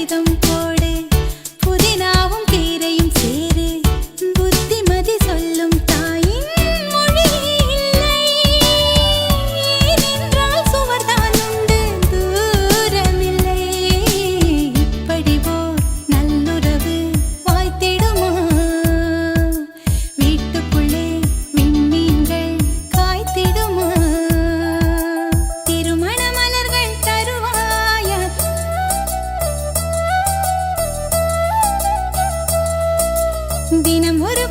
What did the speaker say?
அதிகம் போடு புதினாவும் கீரையும் சேரு புத்திமதி சொல்லும் தாயின் மொழி இல்லை நின்றால் சுவர்தான் உண்டு தூரமில்லை இப்படி போர் நல்லுறவு வாய்த்திடுமா வீட்டுக்குள்ளே விண்மீன்கள் காய்த்திடுமா திருமண மலர்கள் தருவாயா தினம் ஒரு